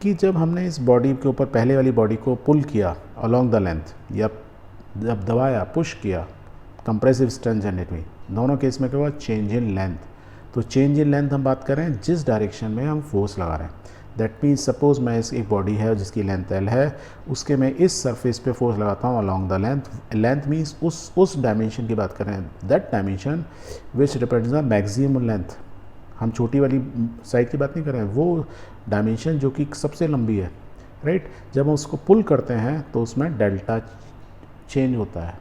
कि जब हमने इस बॉडी के ऊपर पहले वाली बॉडी को पुल किया अलोंग द लेंथ, या जब दबाया पुश किया, कंप्रेसिव स्ट्रेंथ जनरेट हुई। दोनों केस में क्या हुआ? Change in length. तो चेंज इन लेंथ हम बात कर रहे हैं जिस डायरेक्शन में हम फोर्स लगा रहे हैं। दैट मीन्स सपोज मैं इस एक बॉडी है जिसकी लेंथ एल है, उसके मैं इस सरफेस पे फोर्स लगाता हूँ along the length. Length means उस डायमेंशन की बात कर रहे हैं, that dimension which represents the maximum length. हम छोटी वाली साइड की बात नहीं कर रहे हैं, वो डायमेंशन जो कि सबसे लंबी है, राइट। जब हम उसको पुल करते हैं तो उसमें डेल्टा चेंज होता है।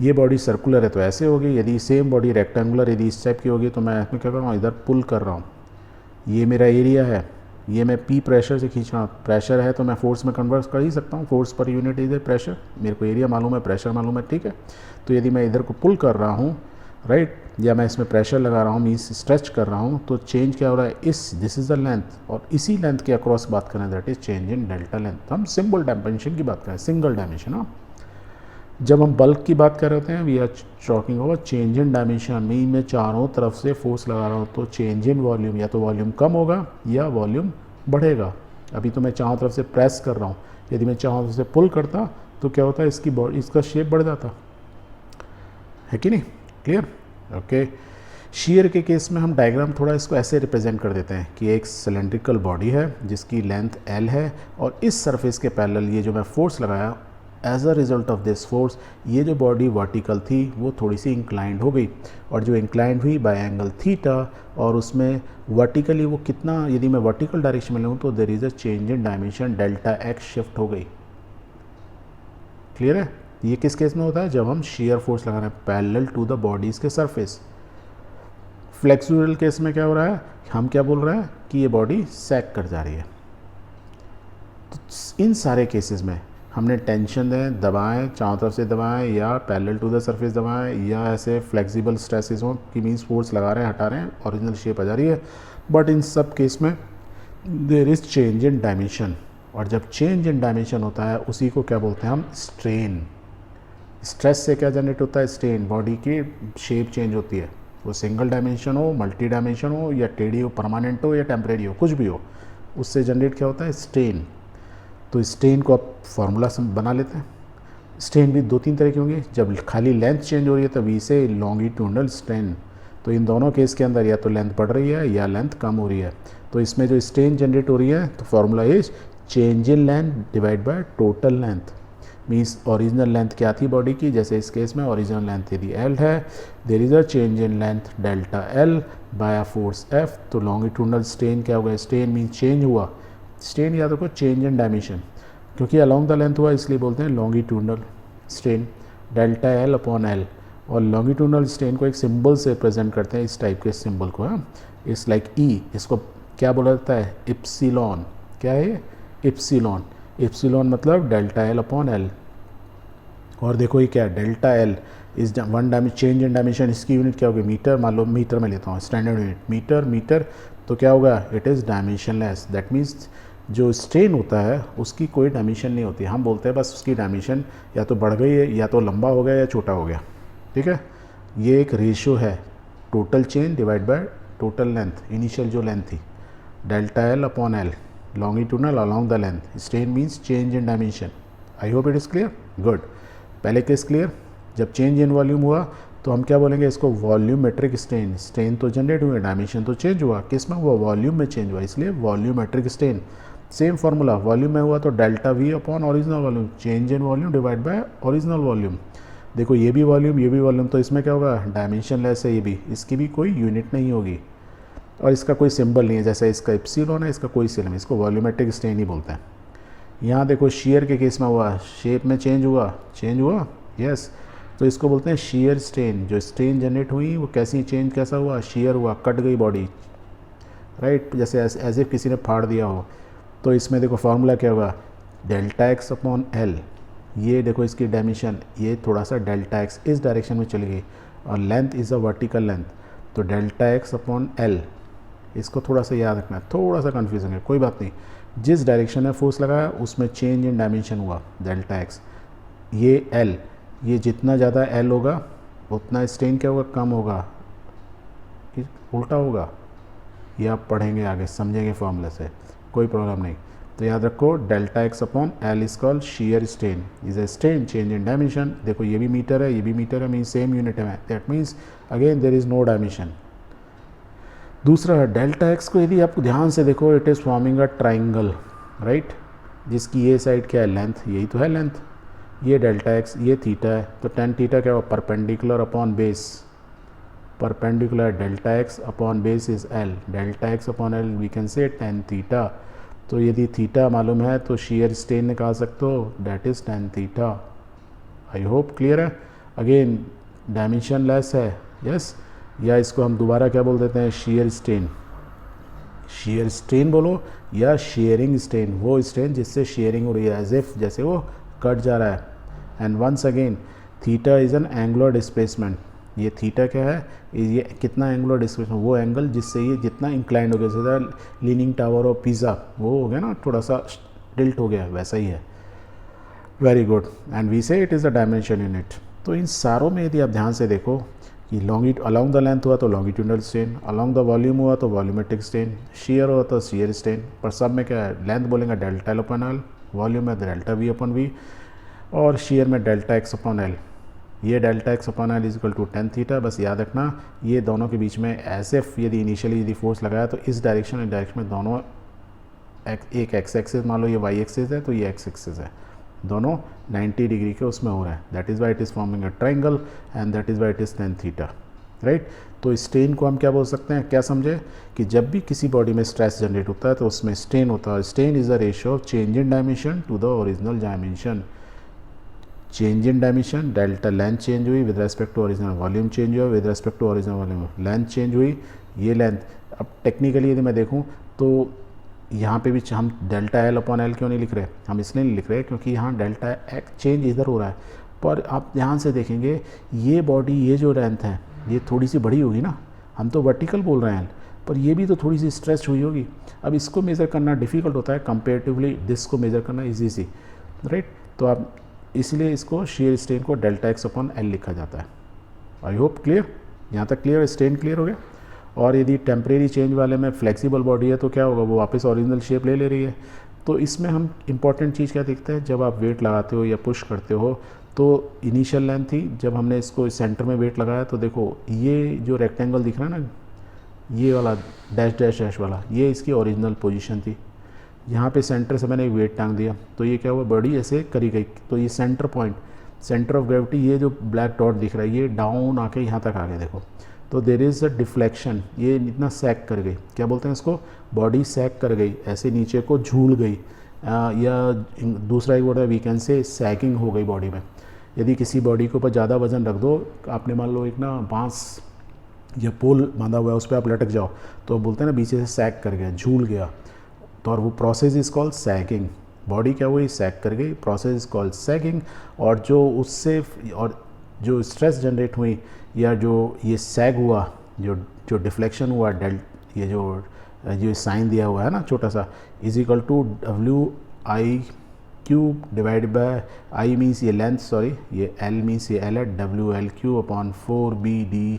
ये बॉडी सर्कुलर है तो ऐसे होगी, यदि सेम बॉडी रेक्टेंगुलर यदि इस टाइप की होगी तो मैं इसमें क्या कर रहा हूँ, इधर पुल कर रहा हूँ। ये मेरा एरिया है, ये मैं पी प्रेशर से खींच रहा हूँ। प्रेशर है तो मैं फोर्स में कन्वर्ट कर ही सकता हूँ, फोर्स पर यूनिट इधर प्रेशर। मेरे को एरिया मालूम है, प्रेशर मालूम है, ठीक है। तो यदि मैं इधर को पुल कर रहा हूँ, राइट, या मैं इसमें प्रेशर लगा रहा हूँ, मीन्स स्ट्रेच कर रहा हूँ, तो चेंज क्या हो रहा है? दिस इज द लेंथ, और इसी लेंथ के अक्रॉस बात करें that is change in delta length. हम सिंपल डायमेंशन की बात करें, सिंगल डायमेंशन। हाँ, जब हम बल्क की बात कर रहे होते हैं we are talking about change in dimension. Mean मैं चारों तरफ से फोर्स लगा रहा हूँ तो चेंज इन वॉल्यूम, या तो वॉल्यूम कम होगा या वॉल्यूम बढ़ेगा। अभी तो मैं चारों तरफ से प्रेस कर रहा हूँ, यदि मैं चारों तरफ से पुल करता तो क्या होता है? इसकी बॉडी, इसका शेप बढ़ जाता है कि नहीं? क्लियर? ओके। शीयर के केस में हम डायग्राम थोड़ा इसको ऐसे रिप्रेजेंट कर देते हैं कि एक सिलेंड्रिकल बॉडी है जिसकी लेंथ एल है, और इस सरफेस के पैरेलल ये जो मैं फोर्स लगाया, as a result of this force ये जो बॉडी वर्टिकल थी वो थोड़ी सी इंक्लाइंड हो गई, और जो इंक्लाइंड हुई बाय एंगल थीटा, और उसमें वर्टिकली वो कितना, यदि मैं वर्टिकल डायरेक्शन में लूँ तो there is a change in dimension, delta x shift हो गई। क्लियर है? ये किस केस में होता है? जब हम शेयर फोर्स लगा रहे हैं पैरेलल टू द बॉडीज़ के सरफेस। फ्लेक्सुरल केस में क्या हो रहा है? हम क्या बोल रहे हैं कि ये बॉडी सैग कर जा रही है। तो इन सारे केसेस में हमने टेंशन दें, दबाएं, चारों तरफ से दबाएं, या पैरेलल टू द सरफेस दबाएं, या ऐसे फ्लेक्सिबल स्ट्रेसेस हों कि मीन्स फोर्स लगा रहे हैं, हटा रहे हैं, ओरिजिनल शेप आ जा रही है। बट इन सब केस में there is change in dimension, और जब चेंज इन डायमेंशन होता है उसी को क्या बोलते हैं हम? स्ट्रेन। स्ट्रेस से क्या जनरेट होता है? स्ट्रेन। बॉडी की शेप चेंज होती है, वो सिंगल डायमेंशन हो, मल्टी डायमेंशन हो, या टेढ़ी हो, परमानेंट हो, या टेम्परेरी हो, कुछ भी हो, उससे जनरेट क्या होता है? स्ट्रेन। तो स्ट्रेन को आप फार्मूला बना लेते हैं। स्ट्रेन भी दो तीन तरह की होंगी। जब खाली लेंथ चेंज हो रही है तब इसे लॉन्गिट्यूडनल स्ट्रेन। तो इन दोनों केस के अंदर या तो लेंथ बढ़ रही है या लेंथ कम हो रही है, तो इसमें जो स्ट्रेन जनरेट हो रही है तो formula is change in length divide by total length. Means original length क्या थी बॉडी की, जैसे इस केस में ओरिजिनल लेंथ यदि एल है, there is a change in length delta L by a force F. तो लॉन्गिट्यूडनल स्ट्रेन क्या होगा? स्ट्रेन मीन्स चेंज हुआ, स्ट्रेन याद रखो चेंज इन डायमेंशन, क्योंकि अलोंग द लेंथ हुआ इसलिए बोलते हैं longitudinal strain, delta L upon L. और लॉन्गिट्यूडनल स्ट्रेन को एक सिंबल से प्रेजेंट करते हैं, इस टाइप के सिंबल को। हाँ, इस लाइक ई, इसको क्या बोला जाता है? इप्सिलॉन। क्या है? इप्सिलॉन। इप्सिलॉन मतलब डेल्टा एल अपॉन एल। और देखो ये क्या है? Delta L is one dimension, change in dimension, इसकी यूनिट क्या होगी? मीटर। मान लो मीटर में लेता हूँ, स्टैंडर्ड यूनिट मीटर। मीटर तो क्या होगा? It is dimensionless. That means जो स्ट्रेन होता है उसकी कोई डायमेंशन नहीं होती, हम बोलते हैं बस उसकी डायमेंशन या तो बढ़ गई है, या तो लंबा हो गया, या छोटा हो गया। ठीक है, ये एक रेशियो है, total change divide by total length, initial जो लेंथ थी, delta L upon L, longitudinal along the length. Strain means change in dimension. I hope it is clear. Good. पहले केस क्लियर। जब चेंज इन वॉल्यूम हुआ तो हम क्या बोलेंगे इसको? Volumetric strain. स्ट्रेन तो जनरेट हुए, डायमेंशन तो चेंज हुआ, किस में हुआ? वॉल्यूम में चेंज हुआ, इसलिए volumetric strain. Same formula, volume में हुआ तो delta we upon original volume, change in volume divide by original volume. देखो ये भी वॉल्यूम, ये भी वॉल्यूम, तो इसमें क्या होगा? डायमेंशन लेस है ये भी, इसकी भी कोई यूनिट नहीं होगी, और इसका कोई सिंबल नहीं है, जैसा इसका इप्सिलॉन है, इसका कोई सिंबल, इसको वॉल्यूमेट्रिक स्ट्रेन ही बोलते हैं। यहाँ देखो शेयर के केस में हुआ, शेप में चेंज हुआ, चेंज हुआ, यस, तो इसको बोलते हैं शेयर स्ट्रेन। जो स्ट्रेन जनरेट हुई वो कैसी चेंज, कैसा हुआ? शेयर हुआ, कट गई बॉडी, राइट, जैसे एज इफ किसी ने फाड़ दिया हो। तो इसमें देखो फार्मूला क्या होगा? Delta x upon L. ये देखो इसकी डायमेंशन, ये थोड़ा सा डेल्टा एक्स इस डायरेक्शन में चली गई, और length is a vertical length, तो डेल्टा एक्स अपॉन एल। इसको थोड़ा सा याद रखना है, थोड़ा सा कन्फ्यूजन है, कोई बात नहीं। जिस डायरेक्शन में फोर्स लगाया उसमें चेंज इन डायमेंशन हुआ, डेल्टा एक्स। ये एल, ये जितना ज़्यादा एल होगा उतना स्ट्रेन क्या होगा? कम होगा, उल्टा होगा, ये आप पढ़ेंगे आगे, समझेंगे फॉर्मूले से। कोई प्रॉब्लम नहीं। तो याद रखो delta x upon L is called shear strain, is a strain change in dimension. देखो ये भी मीटर है, ये भी मीटर है, मीन सेम यूनिट है, that means again there is no dimension. दूसरा डेल्टा एक्स को यदि आप ध्यान से देखो, it is forming a triangle, right, जिसकी ये साइड क्या है, लेंथ, यही तो है लेंथ, ये डेल्टा एक्स, ये थीटा है, तो टेन थीटा क्या हो, perpendicular upon base, perpendicular delta x upon base is L, delta x upon L V can say tan theta. तो यदि थीटा मालूम है तो शेयर स्ट्रेन निकाल सकते हो, that is tan theta. I hope clear है। अगेन डायमेंशन लेस है, यस, या इसको हम दोबारा क्या बोल देते हैं, शेयर स्ट्रेन, शेयर स्ट्रेन बोलो या शेयरिंग स्ट्रेन, वो स्ट्रेन जिससे शेयरिंग हो रही है, एज इफ जैसे वो कट जा रहा है। And once again theta is an angular displacement, ये थीटा क्या है, ये कितना एंगुलर डिस्प्लेसमेंट, वो एंगल जिससे ये जितना इंक्लाइंड हो गया, जैसे लीनिंग टावर ऑफ पिज़्ज़ा वो हो गया ना, थोड़ा सा टिल्ट हो गया, वैसा ही है। वेरी गुड, एंड वी से it is the dimension unit. तो इन सारों में यदि आप ध्यान से देखो कि अलॉन्ग द लेंथ हुआ तो longitudinal strain, along the volume हुआ तो वॉल्यूमेट्रिक स्ट्रेन, शेयर हुआ तो शेयर स्ट्रेन, पर सब में क्या है, लेंथ बोलेंगे delta L upon L, volume है डेल्टा वी अपन वी, और शेयर में डेल्टा एक्स अपॉन एल। ये delta x upon L is equal to tan theta. बस याद रखना ये दोनों के बीच में एज एफ यदि इनिशियली यदि फोर्स लगाया तो इस डायरेक्शन में दोनों एक एक्स एक्सिस, मान लो ये वाई एक्सिस है तो ये एक्स एक्सिस है, दोनों 90 डिग्री के उसमें हो रहा है, that is why it is forming a triangle and that is why it is tan theta, right. तो स्ट्रेन को हम क्या बोल सकते हैं, क्या समझे कि जब भी किसी बॉडी में स्ट्रेस जनरेट होता है तो उसमें स्ट्रेन होता है, strain is the ratio of change in dimension to the original dimension. Change in dimension, delta length change हुई with respect to original, volume change हुआ with respect to original volume, length change हुई, ये length. अब technically यदि मैं देखूं तो यहाँ पे भी हम डेल्टा एल अपॉन एल क्यों नहीं लिख रहे, हम इसलिए नहीं लिख रहे क्योंकि यहाँ डेल्टा एक्स चेंज इधर हो रहा है, पर आप ध्यान से देखेंगे ये बॉडी, ये जो लेंथ है ये थोड़ी सी बड़ी होगी ना, हम तो वर्टिकल बोल रहे हैं पर ये भी तो थोड़ी सी स्ट्रेच हुई होगी। अब इसको मेज़र करना डिफ़िकल्ट होता है कंपेरेटिवली दिस को मेज़र करना ईजी सी, राइट। तो आप इसलिए इसको शेयर स्ट्रेन को डेल्टा एक्स अपॉन एल लिखा जाता है। आई होप क्लियर, यहाँ तक क्लियर, स्ट्रेन क्लियर हो गया। और यदि टेम्परेरी चेंज वाले में फ्लेक्सिबल बॉडी है तो क्या होगा, वो वापस ओरिजिनल शेप ले रही है। तो इसमें हम इंपॉर्टेंट चीज़ क्या देखते हैं, जब आप वेट लगाते हो या पुश करते हो तो इनिशियल लेंथ थी, जब हमने इसको सेंटर में वेट लगाया तो देखो ये जो रेक्टेंगल दिख रहा है ना, ये वाला डैश डैश डैश वाला, ये इसकी ओरिजिनल पोजीशन थी। यहाँ पे सेंटर से मैंने एक वेट टांग दिया तो ये क्या हुआ, बॉडी ऐसे करी गई, तो ये centre point, centre of gravity, ये जो ब्लैक डॉट दिख रहा है ये डाउन आके यहाँ तक आ गया, देखो तो देर इज़ अ डिफ्लेक्शन, ये इतना सैक कर गई, क्या बोलते हैं इसको, बॉडी सैक कर गई, ऐसे नीचे को झूल गई, या दूसरा एक वर्ड है वी कैन से सैगिंग हो गई बॉडी में। यदि किसी बॉडी के ऊपर ज़्यादा वजन रख दो, आपने मान लो एक ना बांस या पोल बांधा हुआ है उस पर आप लटक जाओ तो बोलते हैं ना पीछे से सैक कर गया, झूल गया, तो और वो process is called sagging, body क्या हुई, सैक कर गई, प्रोसेस इज कॉल्ड सैगिंग। और जो उससे और जो स्ट्रेस जनरेट हुई या जो ये सैग हुआ, जो डिफ्लेक्शन हुआ, ये जो साइन दिया हुआ है ना छोटा सा, is equal to W I cube divide by, I means ये लेंथ, सॉरी ये एल मीन्स ये एल है, W L cube upon 4BD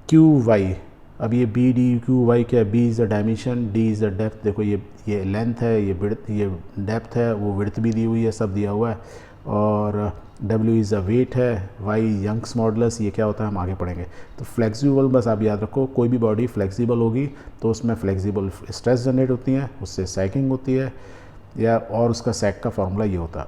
cube Y. अब ये बी डी क्यू वाई क्या है, B is the dimension, D is the depth, देखो ये लेंथ है, ये विड्थ, ये डेप्थ है, वो विड्थ भी दी हुई है, सब दिया हुआ है, और डब्ल्यू इज़ द वेट है, वाई यंग्स मॉडुलस, ये क्या होता है हम आगे पढ़ेंगे। तो फ्लेक्सिबल, बस आप याद रखो कोई भी बॉडी फ्लेक्सिबल होगी तो उसमें फ्लेक्सिबल स्ट्रेस जनरेट होती है, उससे सैकिंग होती है, या और उसका सैक का फार्मूला ये होता है।